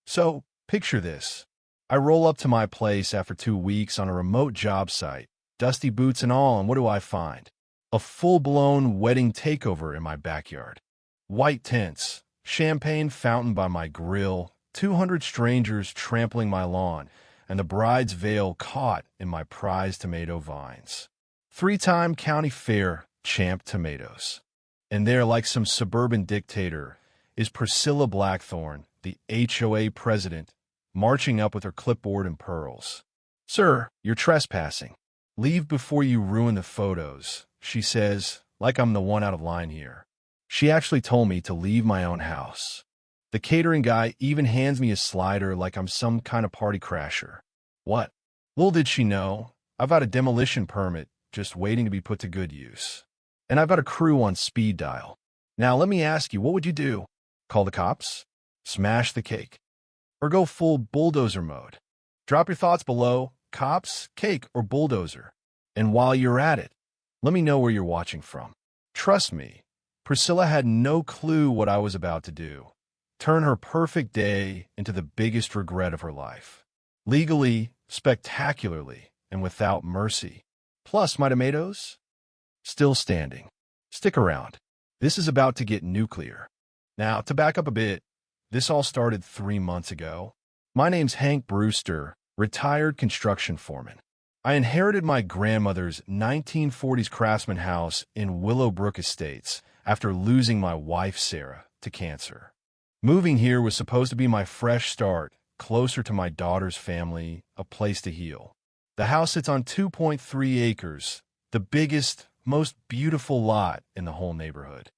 So, picture this. I roll up to my place after 2 weeks on a remote job site, dusty boots and all, and what do I find? A full-blown wedding takeover in my backyard. White tents, champagne fountain by my grill, 200 strangers trampling my lawn, and the bride's veil caught in my prized tomato vines. 3-time county fair champ tomatoes. And there, like some suburban dictator, is Priscilla Blackthorne, the HOA president, marching up with her clipboard and pearls. "Sir, you're trespassing. Leave before you ruin the photos," she says, like I'm the one out of line here. She actually told me to leave my own house. The catering guy even hands me a slider like I'm some kind of party crasher. What? Little did she know, I've got a demolition permit just waiting to be put to good use. And I've got a crew on speed dial. Now let me ask you, what would you do? Call the cops? Smash the cake? Or go full bulldozer mode? Drop your thoughts below, cops, cake, or bulldozer. And while you're at it, let me know where you're watching from. Trust me, Priscilla had no clue what I was about to do. Turn her perfect day into the biggest regret of her life. Legally, spectacularly, and without mercy. Plus, my tomatoes? Still standing. Stick around. This is about to get nuclear. Now, to back up a bit, this all started 3 months ago. My name's Hank Brewster, retired construction foreman. I inherited my grandmother's 1940s craftsman house in Willowbrook Estates after losing my wife, Sarah, to cancer. Moving here was supposed to be my fresh start, closer to my daughter's family, a place to heal. The house sits on 2.3 acres, the biggest, most beautiful lot in the whole neighborhood.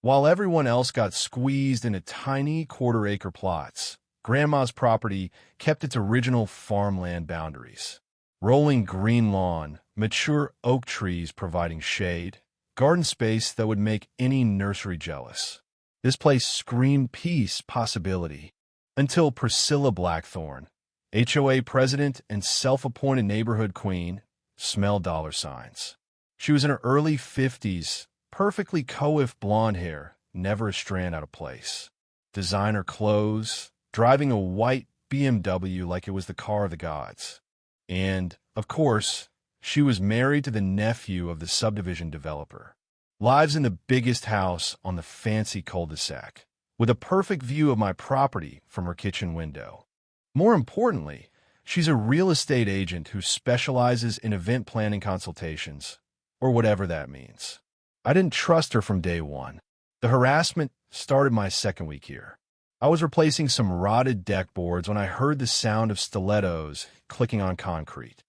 While everyone else got squeezed into tiny quarter-acre plots, Grandma's property kept its original farmland boundaries. Rolling green lawn, mature oak trees providing shade, garden space that would make any nursery jealous. This place screamed peace, possibility, until Priscilla Blackthorne, HOA president and self-appointed neighborhood queen, smelled dollar signs. She was in her early 50s, perfectly coiffed blonde hair, never a strand out of place. Designer clothes, driving a white BMW like it was the car of the gods. And, of course, she was married to the nephew of the subdivision developer. Lives in the biggest house on the fancy cul-de-sac, with a perfect view of my property from her kitchen window. More importantly, she's a real estate agent who specializes in event planning consultations, or whatever that means. I didn't trust her from day one. The harassment started my second week here. I was replacing some rotted deck boards when I heard the sound of stilettos clicking on concrete.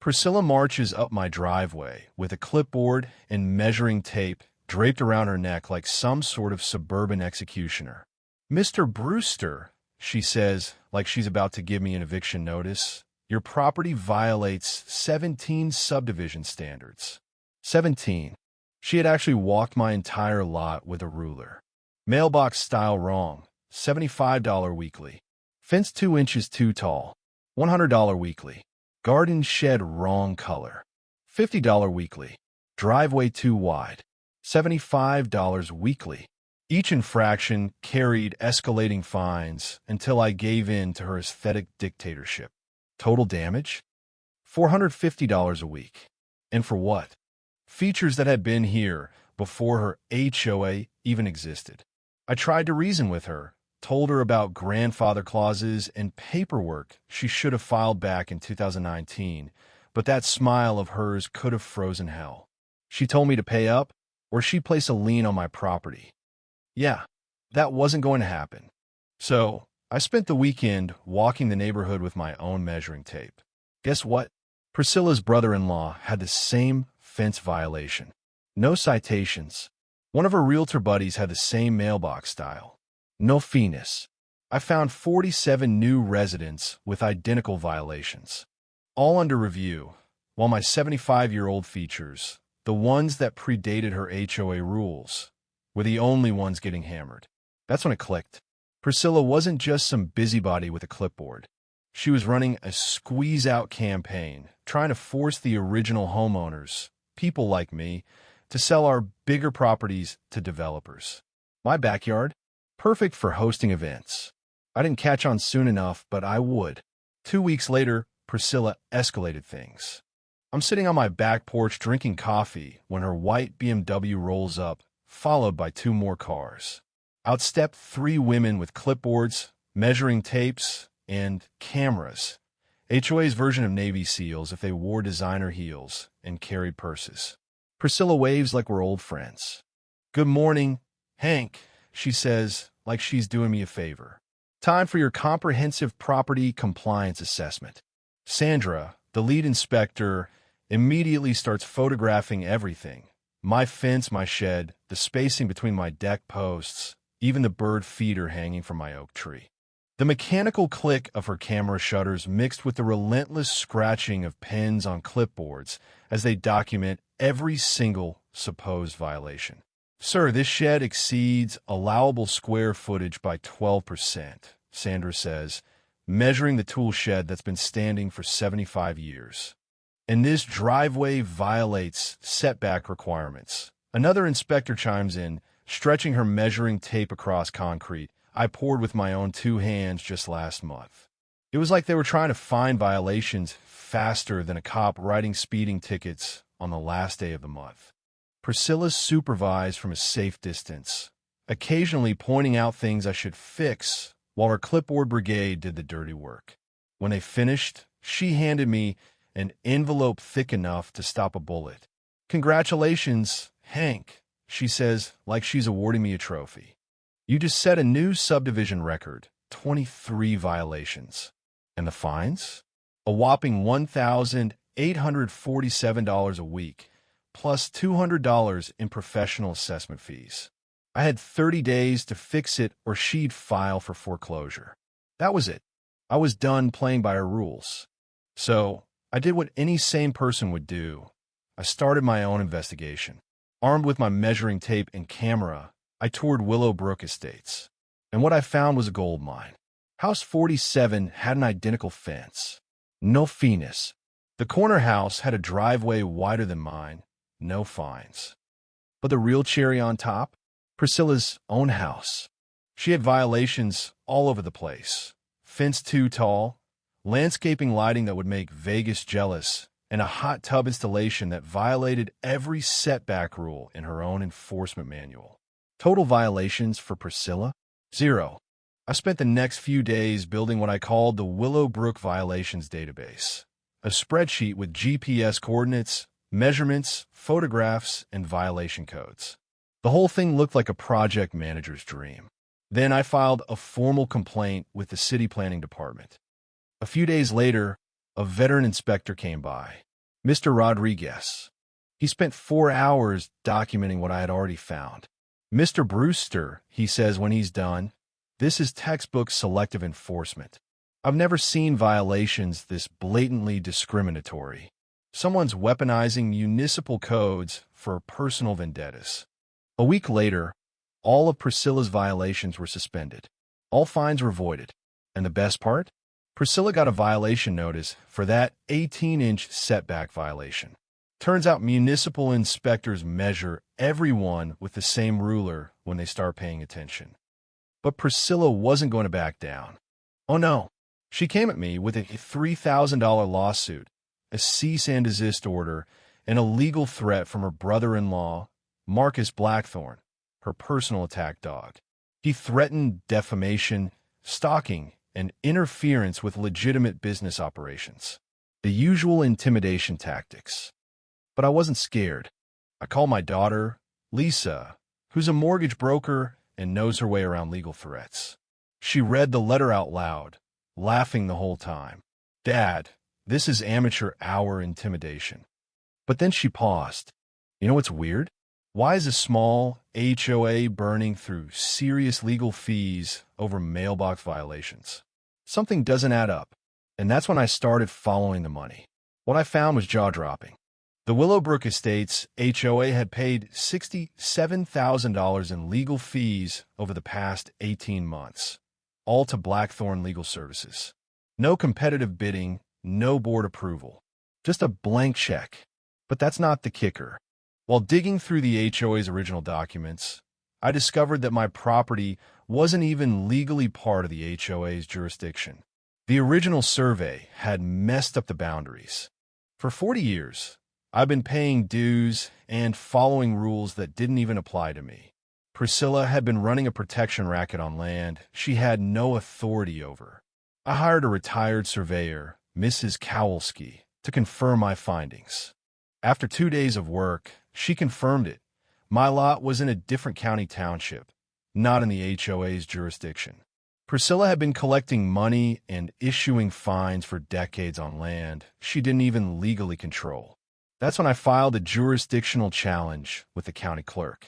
Priscilla marches up my driveway with a clipboard and measuring tape draped around her neck like some sort of suburban executioner. "Mr. Brewster," she says, like she's about to give me an eviction notice, "your property violates 17 subdivision standards." 17. She had actually walked my entire lot with a ruler. Mailbox style wrong, $75 weekly. Fence 2 inches too tall, $100 weekly. Garden shed wrong color, $50 weekly. Driveway too wide, $75 weekly. Each infraction carried escalating fines until I gave in to her aesthetic dictatorship. Total damage? $450 a week. And for what? Features that had been here before her HOA even existed. I tried to reason with her, told her about grandfather clauses and paperwork she should have filed back in 2019, but that smile of hers could have frozen hell. She told me to pay up, or she'd place a lien on my property. Yeah, that wasn't going to happen. So, I spent the weekend walking the neighborhood with my own measuring tape. Guess what? Priscilla's brother-in-law had the same fence violation. No citations. One of her realtor buddies had the same mailbox style. No fees. I found 47 new residents with identical violations, all under review, while my 75-year-old features, the ones that predated her HOA rules, were the only ones getting hammered. That's when it clicked. Priscilla wasn't just some busybody with a clipboard. She was running a squeeze-out campaign, trying to force the original homeowners, people like me, to sell our bigger properties to developers. My backyard? Perfect for hosting events. I didn't catch on soon enough, but I would. 2 weeks later, Priscilla escalated things. I'm sitting on my back porch drinking coffee when her white BMW rolls up, followed by 2 more cars. Out step 3 women with clipboards, measuring tapes, and cameras. HOA's version of Navy SEALs if they wore designer heels and carried purses. Priscilla waves like we're old friends. "Good morning, Hank," she says, like she's doing me a favor. "Time for your comprehensive property compliance assessment." Sandra, the lead inspector, immediately starts photographing everything. My fence, my shed, the spacing between my deck posts, even the bird feeder hanging from my oak tree. The mechanical click of her camera shutters mixed with the relentless scratching of pens on clipboards as they document every single supposed violation. "Sir, this shed exceeds allowable square footage by 12%, Sandra says, measuring the tool shed that's been standing for 75 years. "And this driveway violates setback requirements." Another inspector chimes in, stretching her measuring tape across concrete I poured with my own 2 hands just last month. It was like they were trying to find violations faster than a cop writing speeding tickets on the last day of the month. Priscilla supervised from a safe distance, occasionally pointing out things I should fix while her clipboard brigade did the dirty work. When they finished, she handed me an envelope thick enough to stop a bullet. "Congratulations, Hank," she says, like she's awarding me a trophy. "You just set a new subdivision record, 23 violations." And the fines? A whopping $1,847 a week, plus $200 in professional assessment fees. I had 30 days to fix it or she'd file for foreclosure. That was it. I was done playing by her rules. So I did what any sane person would do. I started my own investigation. Armed with my measuring tape and camera, I toured Willowbrook Estates. And what I found was a gold mine. House 47 had an identical fence. No fees. The corner house had a driveway wider than mine. No fines. But the real cherry on top? Priscilla's own house. She had violations all over the place. Fence too tall, landscaping lighting that would make Vegas jealous, and a hot tub installation that violated every setback rule in her own enforcement manual. Total violations for Priscilla? 0. I spent the next few days building what I called the Willowbrook Violations Database, a spreadsheet with GPS coordinates, measurements, photographs, and violation codes. The whole thing looked like a project manager's dream. Then I filed a formal complaint with the city planning department. A few days later, a veteran inspector came by, Mr. Rodriguez. He spent 4 hours documenting what I had already found. "Mr. Brewster," he says when he's done, "this is textbook selective enforcement. I've never seen violations this blatantly discriminatory. Someone's weaponizing municipal codes for personal vendettas." A week later, all of Priscilla's violations were suspended. All fines were voided. And the best part? Priscilla got a violation notice for that 18-inch setback violation. Turns out municipal inspectors measure everyone with the same ruler when they start paying attention. But Priscilla wasn't going to back down. Oh no. She came at me with a $3,000 lawsuit, a cease and desist order, and a legal threat from her brother-in-law, Marcus Blackthorne, her personal attack dog. He threatened defamation, stalking, and interference with legitimate business operations. The usual intimidation tactics. But I wasn't scared. I called my daughter, Lisa, who's a mortgage broker and knows her way around legal threats. She read the letter out loud, laughing the whole time. "Dad, this is amateur hour intimidation." But then she paused. "You know what's weird? Why is a small HOA burning through serious legal fees over mailbox violations? Something doesn't add up." And that's when I started following the money. What I found was jaw-dropping. The Willowbrook Estates HOA had paid $67,000 in legal fees over the past 18 months, all to Blackthorne Legal Services. No competitive bidding, no board approval. Just a blank check. But that's not the kicker. While digging through the HOA's original documents, I discovered that my property wasn't even legally part of the HOA's jurisdiction. The original survey had messed up the boundaries. For 40 years, I've been paying dues and following rules that didn't even apply to me. Priscilla had been running a protection racket on land she had no authority over. I hired a retired surveyor, Mrs. Kowalski, to confirm my findings. After 2 days of work, she confirmed it. My lot was in a different county township, not in the HOA's jurisdiction. Priscilla had been collecting money and issuing fines for decades on land she didn't even legally control. That's when I filed a jurisdictional challenge with the county clerk.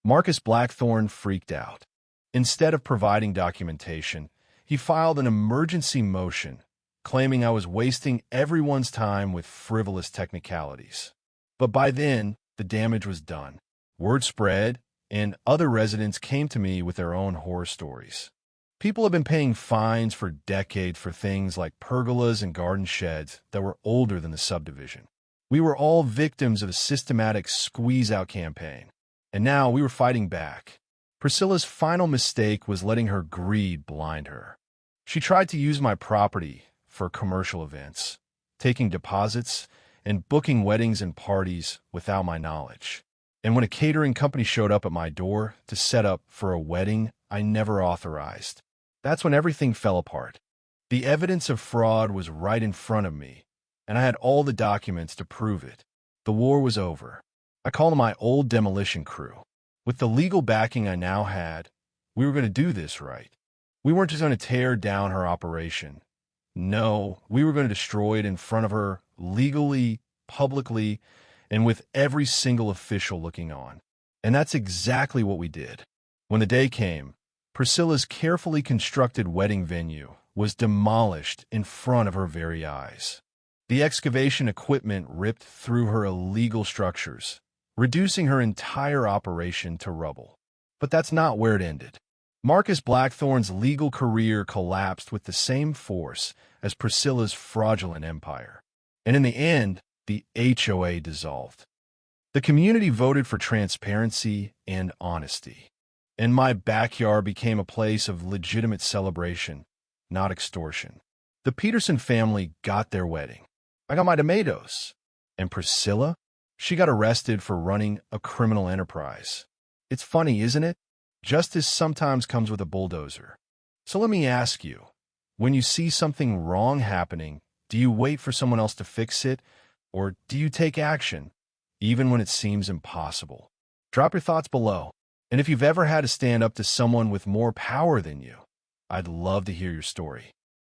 Marcus Blackthorne freaked out. Instead of providing documentation, he filed an emergency motion, claiming I was wasting everyone's time with frivolous technicalities. But by then, the damage was done. Word spread, and other residents came to me with their own horror stories. People have been paying fines for decades for things like pergolas and garden sheds that were older than the subdivision. We were all victims of a systematic squeeze-out campaign, and now we were fighting back. Priscilla's final mistake was letting her greed blind her. She tried to use my property for commercial events, taking deposits and booking weddings and parties without my knowledge. And when a catering company showed up at my door to set up for a wedding I never authorized, that's when everything fell apart. The evidence of fraud was right in front of me, and I had all the documents to prove it. The war was over. I called my old demolition crew. With the legal backing I now had, we were going to do this right. We weren't just going to tear down her operation. No, we were going to destroy it in front of her, legally, publicly, and with every single official looking on. And that's exactly what we did. When the day came, Priscilla's carefully constructed wedding venue was demolished in front of her very eyes. The excavation equipment ripped through her illegal structures, reducing her entire operation to rubble. But that's not where it ended. Marcus Blackthorne's legal career collapsed with the same force as Priscilla's fraudulent empire. And in the end, the HOA dissolved. The community voted for transparency and honesty. And my backyard became a place of legitimate celebration, not extortion. The Peterson family got their wedding. I got my tomatoes. And Priscilla? She got arrested for running a criminal enterprise. It's funny, isn't it? Justice sometimes comes with a bulldozer. So let me ask you, when you see something wrong happening, do you wait for someone else to fix it, or do you take action, even when it seems impossible? Drop your thoughts below. And if you've ever had to stand up to someone with more power than you, I'd love to hear your story.